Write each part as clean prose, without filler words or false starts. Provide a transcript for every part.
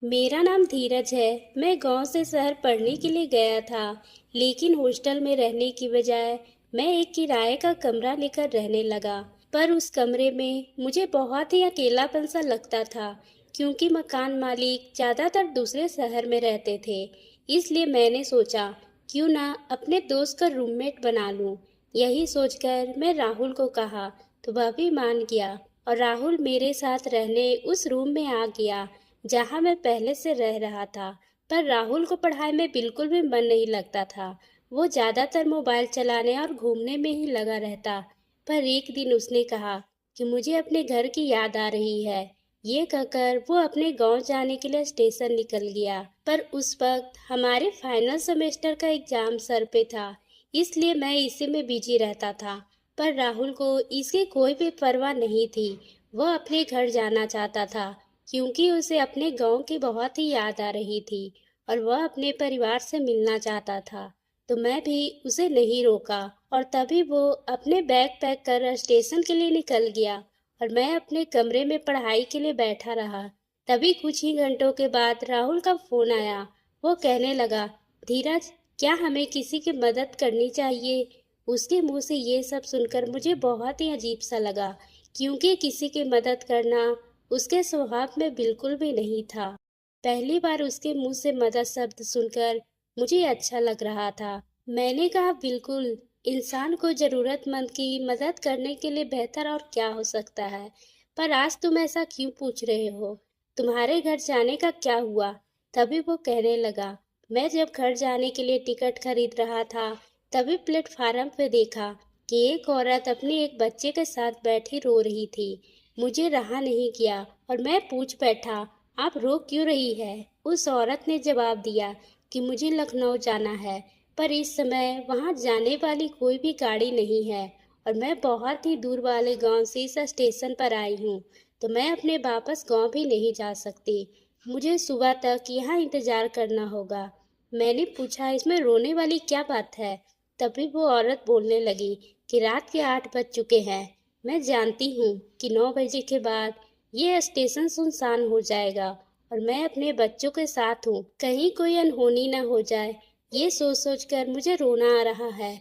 मेरा नाम धीरज है। मैं गांव से शहर पढ़ने के लिए गया था, लेकिन हॉस्टल में रहने की बजाय मैं एक किराए का कमरा लेकर रहने लगा। पर उस कमरे में मुझे बहुत ही अकेलापन सा लगता था, क्योंकि मकान मालिक ज़्यादातर दूसरे शहर में रहते थे। इसलिए मैंने सोचा, क्यों ना अपने दोस्त का रूममेट बना लूं। यही सोचकर मैं राहुल को कहा, तो वह भी मान गया और राहुल मेरे साथ रहने उस रूम में आ गया जहाँ मैं पहले से रह रहा था। पर राहुल को पढ़ाई में बिल्कुल भी मन नहीं लगता था। वो ज़्यादातर मोबाइल चलाने और घूमने में ही लगा रहता। पर एक दिन उसने कहा कि मुझे अपने घर की याद आ रही है। ये कहकर वो अपने गांव जाने के लिए स्टेशन निकल गया। पर उस वक्त हमारे फाइनल सेमेस्टर का एग्जाम सर पे था, इसलिए मैं इसी में बिजी रहता था। पर राहुल को इसकी कोई भी परवाह नहीं थी। वह अपने घर जाना चाहता था, क्योंकि उसे अपने गांव की बहुत ही याद आ रही थी और वह अपने परिवार से मिलना चाहता था। तो मैं भी उसे नहीं रोका और तभी वो अपने बैग पैक कर स्टेशन के लिए निकल गया और मैं अपने कमरे में पढ़ाई के लिए बैठा रहा। तभी कुछ ही घंटों के बाद राहुल का फोन आया। वो कहने लगा, धीरज, क्या हमें किसी की मदद करनी चाहिए? उसके मुंह से ये सब सुनकर मुझे बहुत ही अजीब सा लगा, क्योंकि किसी की मदद करना उसके स्वभाव में बिल्कुल भी नहीं था। पहली बार उसके मुंह से मदद शब्द सुनकर मुझे अच्छा लग रहा था। मैंने कहा, बिल्कुल, इंसान को जरूरतमंद की मदद करने के लिए बेहतर और क्या हो सकता है। पर आज तुम ऐसा क्यों पूछ रहे हो? तुम्हारे घर जाने का क्या हुआ? तभी वो कहने लगा, मैं जब घर जाने के लिए टिकट खरीद रहा था, तभी प्लेटफार्म पे देखा कि एक औरत अपने एक बच्चे के साथ बैठी रो रही थी। मुझे रहा नहीं गया और मैं पूछ बैठा, आप रो क्यों रही है? उस औरत ने जवाब दिया कि मुझे लखनऊ जाना है, पर इस समय वहां जाने वाली कोई भी गाड़ी नहीं है और मैं बहुत ही दूर वाले गांव से इस स्टेशन पर आई हूँ, तो मैं अपने वापस गांव भी नहीं जा सकती। मुझे सुबह तक यहाँ इंतजार करना होगा। मैंने पूछा, इसमें रोने वाली क्या बात है? तभी वो औरत बोलने लगी कि रात के 8 बज चुके हैं। मैं जानती हूँ कि 9 बजे के बाद ये स्टेशन सुनसान हो जाएगा और मैं अपने बच्चों के साथ हूँ, कहीं कोई अनहोनी न हो जाए। ये सोच सोच कर मुझे रोना आ रहा है।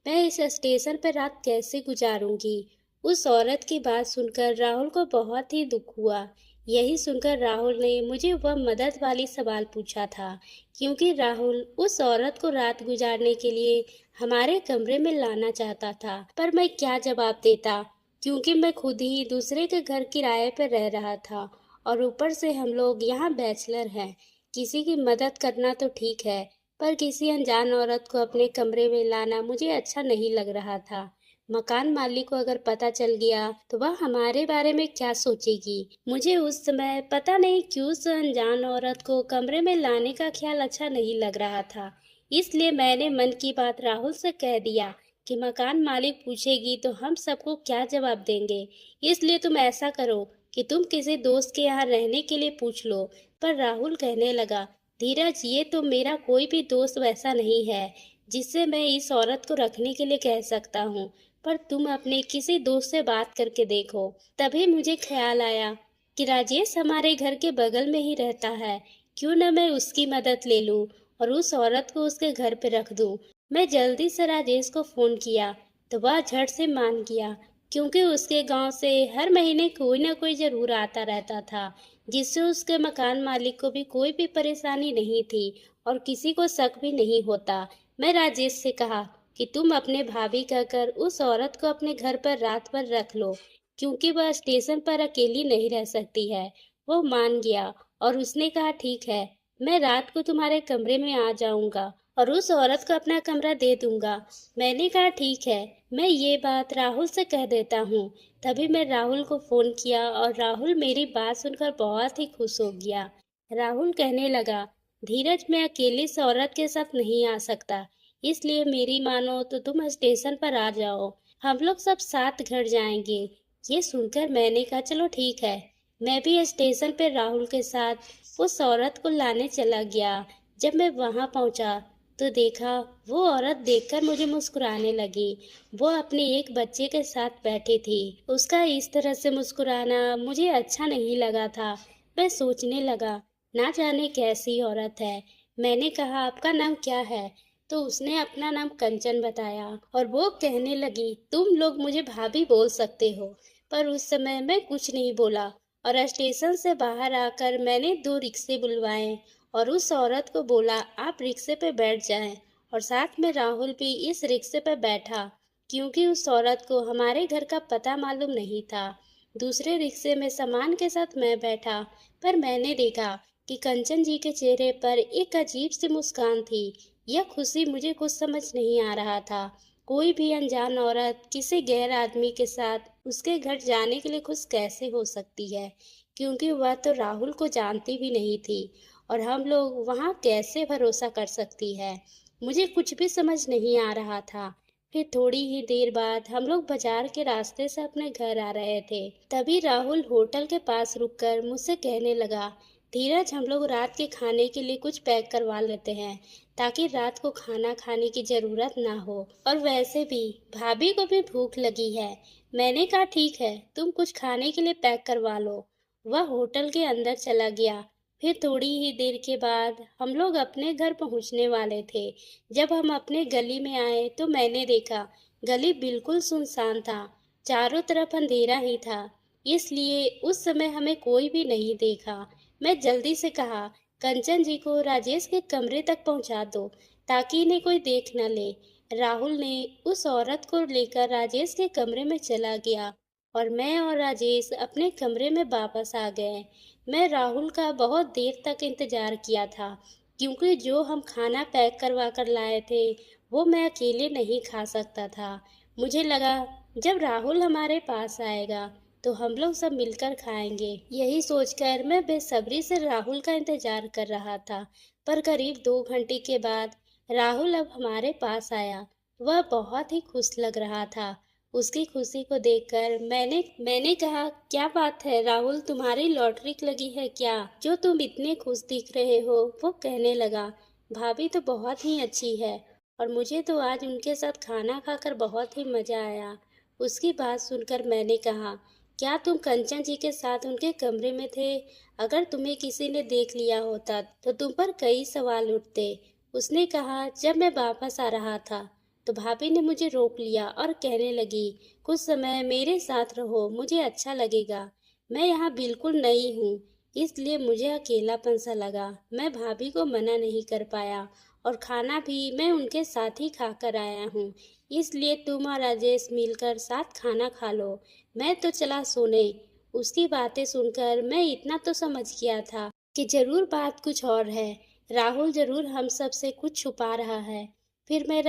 मैं इस स्टेशन पर रात कैसे गुजारूंगी? उस औरत की बात सुनकर राहुल को बहुत ही दुख हुआ। यही सुनकर राहुल ने मुझे वह मदद वाली सवाल पूछा था, क्योंकि राहुल उस औरत को रात गुजारने के लिए हमारे कमरे में लाना चाहता था। पर मैं क्या जवाब देता, क्योंकि मैं खुद ही दूसरे के घर किराए पर रह रहा था और ऊपर से हम लोग यहाँ बैचलर हैं। किसी की मदद करना तो ठीक है, पर किसी अनजान औरत को अपने कमरे में लाना मुझे अच्छा नहीं लग रहा था। मकान मालिक को अगर पता चल गया तो वह हमारे बारे में क्या सोचेगी? मुझे उस समय पता नहीं क्यों उस अनजान औरत को कमरे में लाने का ख्याल अच्छा नहीं लग रहा था। इसलिए मैंने मन की बात राहुल से कह दिया कि मकान मालिक पूछेगी तो हम सबको क्या जवाब देंगे। इसलिए तुम ऐसा करो कि तुम किसी दोस्त के यहाँ रहने के लिए पूछ लो। पर राहुल कहने लगा, धीरज, ये तो मेरा कोई भी दोस्त वैसा नहीं है जिससे मैं इस औरत को रखने के लिए कह सकता हूँ। पर तुम अपने किसी दोस्त से बात करके देखो। तभी मुझे ख्याल आया कि राजेश हमारे घर के बगल में ही रहता है, क्यों न मैं उसकी मदद ले लूं और उस औरत को उसके घर पे रख दूं। मैं जल्दी से राजेश को फोन किया तो वह झट से मान गया, क्योंकि उसके गांव से हर महीने कोई ना कोई जरूर आता रहता था, जिससे उसके मकान मालिक को भी कोई भी परेशानी नहीं थी और किसी को शक भी नहीं होता। मैं राजेश से कहा कि तुम अपने भाभी कहकर उस औरत को अपने घर पर रात भर रख लो, क्योंकि वह स्टेशन पर अकेली नहीं रह सकती है। वो मान गया और उसने कहा, ठीक है, मैं रात को तुम्हारे कमरे में आ जाऊंगा और उस औरत को अपना कमरा दे दूंगा। मैंने कहा, ठीक है, मैं ये बात राहुल से कह देता हूँ। तभी मैं राहुल को फोन किया और राहुल मेरी बात सुनकर बहुत ही खुश हो गया। राहुल कहने लगा, धीरज, मैं अकेली इस औरत के साथ नहीं आ सकता, इसलिए मेरी मानो तो तुम स्टेशन पर आ जाओ, हम लोग सब साथ घर जाएंगे। ये सुनकर मैंने कहा, चलो ठीक है। मैं भी स्टेशन पर राहुल के साथ उस औरत को लाने चला गया। जब मैं वहां पहुंचा तो देखा, वो औरत देखकर मुझे मुस्कुराने लगी। वो अपने एक बच्चे के साथ बैठी थी। उसका इस तरह से मुस्कुराना मुझे अच्छा नहीं लगा था। मैं सोचने लगा ना जाने कैसी औरत है। मैंने कहा आपका नाम क्या है? तो उसने अपना नाम कंचन बताया और वो कहने लगी तुम लोग मुझे भाभी बोल सकते हो। पर उस समय मैं कुछ नहीं बोला और स्टेशन से बाहर आकर मैंने 2 रिक्शे बुलवाए और उस औरत को बोला आप रिक्शे पे बैठ जाएं और साथ में राहुल भी इस रिक्शे पे बैठा क्योंकि उस औरत को हमारे घर का पता मालूम नहीं था। दूसरे रिक्शे में सामान के साथ मैं बैठा, पर मैंने देखा कि कंचन जी के चेहरे पर एक अजीब सी मुस्कान थी। यह खुशी मुझे कुछ समझ नहीं आ रहा था। कोई भी अनजान औरत किसी गैर आदमी के साथ उसके घर जाने के लिए खुश कैसे हो सकती है, क्योंकि वह तो राहुल को जानती भी नहीं थी और हम लोग वहाँ कैसे भरोसा कर सकती है। मुझे कुछ भी समझ नहीं आ रहा था। फिर थोड़ी ही देर बाद हम लोग बाजार के रास्ते से अपने घर आ रहे थे। तभी राहुल होटल के पास रुककर मुझसे कहने लगा, धीरज हम लोग रात के खाने के लिए कुछ पैक करवा लेते हैं ताकि रात को खाना खाने की जरूरत ना हो। और वैसे भी भाभी को भी भूख लगी है। मैंने कहा ठीक है, तुम कुछ खाने के लिए पैक करवा लो। वह होटल के अंदर चला गया। फिर थोड़ी ही देर के बाद हम लोग अपने घर पहुंचने वाले थे। जब हम अपने गली में आए तो मैंने देखा गली बिल्कुल सुनसान था। चारों तरफ अंधेरा ही था, इसलिए उस समय हमें कोई भी नहीं देखा। मैं जल्दी से कहा कंचन जी को राजेश के कमरे तक पहुंचा दो ताकि इन्हें कोई देख न ले। राहुल ने उस औरत को लेकर राजेश के कमरे में चला गया और मैं और राजेश अपने कमरे में वापस आ गए। मैं राहुल का बहुत देर तक इंतजार किया था क्योंकि जो हम खाना पैक करवा कर लाए थे वो मैं अकेले नहीं खा सकता था। मुझे लगा जब राहुल हमारे पास आएगा तो हम लोग सब मिलकर खाएंगे। यही सोचकर मैं बेसब्री से राहुल का इंतजार कर रहा था। पर करीब 2 घंटे के बाद राहुल अब हमारे पास आया। वह बहुत ही खुश लग रहा था। उसकी खुशी को देखकर मैंने कहा क्या बात है राहुल, तुम्हारी लॉटरी लगी है क्या जो तुम इतने खुश दिख रहे हो? वो कहने लगा भाभी तो बहुत ही अच्छी है और मुझे तो आज उनके साथ खाना खाकर बहुत ही मजा आया। उसकी बात सुनकर मैंने कहा क्या तुम कंचन जी के साथ उनके कमरे में थे? अगर तुम्हें किसी ने देख लिया होता तो तुम पर कई सवाल उठते। उसने कहा जब मैं वापस आ रहा था तो भाभी ने मुझे रोक लिया और कहने लगी कुछ समय मेरे साथ रहो, मुझे अच्छा लगेगा। मैं यहाँ बिल्कुल नई हूँ, इसलिए मुझे अकेलापन सा लगा। मैं भाभी को मना नहीं कर पाया और खाना भी मैं उनके साथ ही खा कर आया हूँ, इसलिए तुम और राजेश मिलकर साथ खाना खा लो। मैं तो चला सोने। उसकी बातें सुनकर मैं इतना तो समझ गया था कि जरूर बात कुछ और है। राहुल जरूर हम सब से कुछ छुपा रहा है। फिर मैं और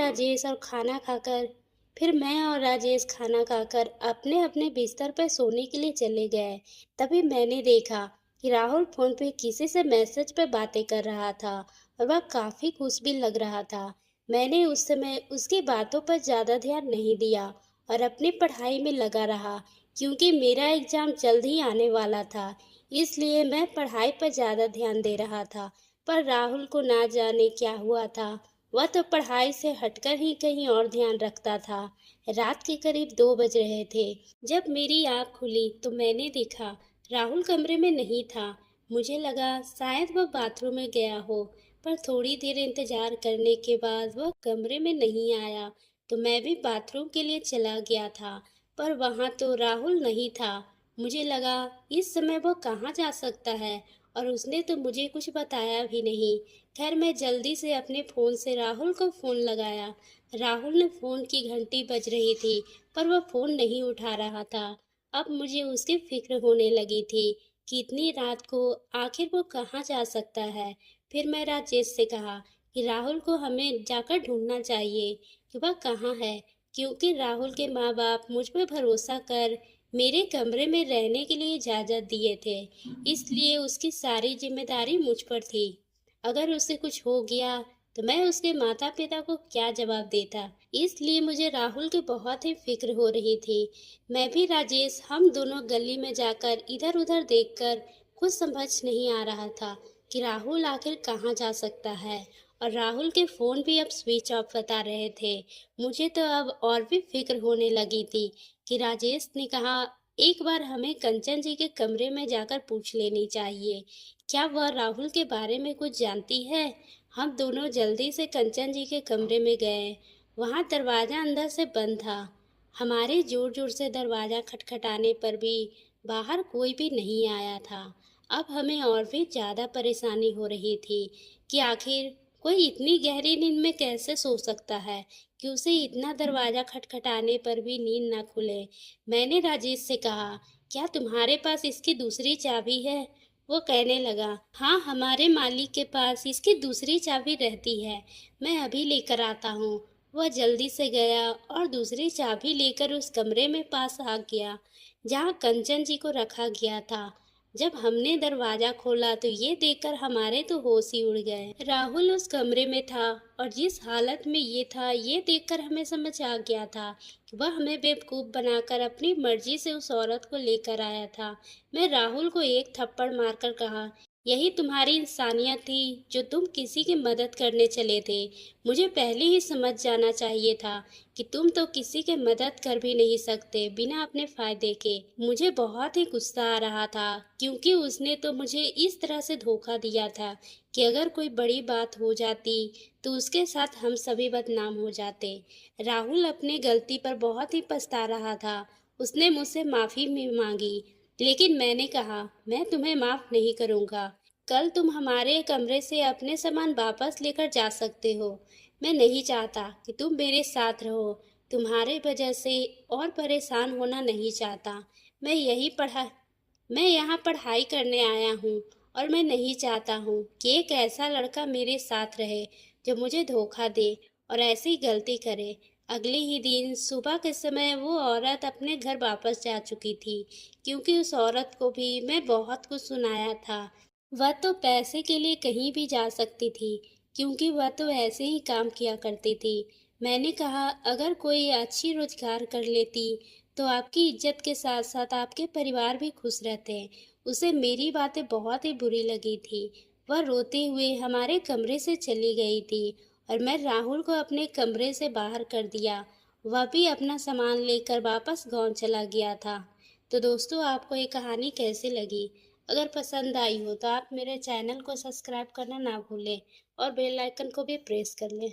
राजेश खाना खाकर अपने अपने बिस्तर पर सोने के लिए चले गए। तभी मैंने देखा कि राहुल फोन पे किसी से मैसेज पे बातें कर रहा था और वह काफी खुश भी लग रहा था। मैंने उस समय उसकी बातों पर ज्यादा ध्यान नहीं दिया और अपनी पढ़ाई में लगा रहा क्योंकि मेरा एग्जाम जल्द ही आने वाला था, इसलिए मैं पढ़ाई पर ज्यादा ध्यान दे रहा था। पर राहुल को ना जाने क्या हुआ था, वह तो पढ़ाई से हटकर ही कहीं और ध्यान रखता था। रात के करीब 2 बज रहे थे। जब मेरी आंख खुली तो मैंने देखा राहुल कमरे में नहीं था। मुझे लगा शायद वह बाथरूम में गया हो, पर थोड़ी देर इंतजार करने के बाद वह कमरे में नहीं आया तो मैं भी बाथरूम के लिए चला गया था, पर वहां तो राहुल नहीं था। मुझे लगा इस समय वो कहाँ जा सकता है और उसने तो मुझे कुछ बताया भी नहीं। खैर मैं जल्दी से अपने फ़ोन से राहुल को फ़ोन लगाया। राहुल ने फ़ोन की घंटी बज रही थी, पर वह फ़ोन नहीं उठा रहा था। अब मुझे उसकी फिक्र होने लगी थी कि इतनी रात को आखिर वो कहाँ जा सकता है। फिर मैं राजेश से कहा कि राहुल को हमें जाकर ढूंढना चाहिए कि वह कहाँ है, क्योंकि राहुल के माँ बाप मुझ पर भरोसा कर मेरे कमरे में रहने के लिए इजाज़त दिए थे, इसलिए उसकी सारी जिम्मेदारी मुझ पर थी। अगर उसे कुछ हो गया तो मैं उसके माता पिता को क्या जवाब देता, इसलिए मुझे राहुल की बहुत ही फिक्र हो रही थी। मैं भी राजेश हम दोनों गली में जाकर इधर उधर देखकर कुछ समझ नहीं आ रहा था कि राहुल आखिर कहाँ जा सकता है। और राहुल के फ़ोन भी अब स्विच ऑफ बता रहे थे। मुझे तो अब और भी फिक्र होने लगी थी कि राजेश ने कहा एक बार हमें कंचन जी के कमरे में जाकर पूछ लेनी चाहिए। क्या वह राहुल के बारे में कुछ जानती है? हम दोनों जल्दी से कंचन जी के कमरे में गए। वहाँ दरवाज़ा अंदर से बंद था। हमारे ज़ोर-ज़ोर से दरवाज़ा खटखटाने पर भी बाहर कोई भी नहीं आया था। अब हमें और भी ज़्यादा परेशानी हो रही थी कि आखिर कोई इतनी गहरी नींद में कैसे सो सकता है कि उसे इतना दरवाज़ा खटखटाने पर भी नींद ना खुले। मैंने राजेश से कहा, क्या तुम्हारे पास इसकी दूसरी चाबी है? वो कहने लगा, हाँ हमारे मालिक के पास इसकी दूसरी चाबी रहती है, मैं अभी लेकर आता हूँ। वह जल्दी से गया और दूसरी चाबी लेकर उस कमरे में पास आ गया जहाँ कंचन जी को रखा गया था। जब हमने दरवाजा खोला तो ये देखकर हमारे तो होश ही उड़ गए। राहुल उस कमरे में था और जिस हालत में ये था ये देखकर हमें समझ आ गया था कि वह हमें बेवकूफ़ बनाकर अपनी मर्जी से उस औरत को लेकर आया था। मैं राहुल को एक थप्पड़ मारकर कहा, यही तुम्हारी इंसानियत थी जो तुम किसी की मदद करने चले थे। मुझे पहले ही समझ जाना चाहिए था कि तुम तो किसी की मदद कर भी नहीं सकते बिना अपने फायदे के। मुझे बहुत ही गुस्सा आ रहा था क्योंकि उसने तो मुझे इस तरह से धोखा दिया था कि अगर कोई बड़ी बात हो जाती तो उसके साथ हम सभी बदनाम हो जाते। राहुल अपनी गलती पर बहुत ही पछता रहा था। उसने मुझसे माफ़ी भी मांगी, लेकिन मैंने कहा, मैं तुम्हें माफ़ नहीं करूँगा। कल तुम हमारे कमरे से अपने सामान वापस लेकर जा सकते हो। मैं नहीं चाहता कि तुम मेरे साथ रहो। तुम्हारे वजह से और परेशान होना नहीं चाहता। मैं यही पढ़ा मैं यहाँ पढ़ाई करने आया हूँ और मैं नहीं चाहता हूँ कि एक ऐसा लड़का मेरे साथ रहे जो मुझे धोखा दे और ऐसी गलती करे। अगले ही दिन सुबह के समय वो औरत अपने घर वापस जा चुकी थी क्योंकि उस औरत को भी मैं बहुत कुछ सुनाया था। वह तो पैसे के लिए कहीं भी जा सकती थी क्योंकि वह तो ऐसे ही काम किया करती थी। मैंने कहा, अगर कोई अच्छी रोजगार कर लेती तो आपकी इज्जत के साथ साथ आपके परिवार भी खुश रहते। उसे मेरी बातें बहुत ही बुरी लगी थी। वह रोते हुए हमारे कमरे से चली गई थी और मैं राहुल को अपने कमरे से बाहर कर दिया। वह भी अपना सामान लेकर वापस गांव चला गया था। तो दोस्तों, आपको ये कहानी कैसी लगी? अगर पसंद आई हो तो आप मेरे चैनल को सब्सक्राइब करना ना भूलें और बेल आइकन को भी प्रेस कर लें।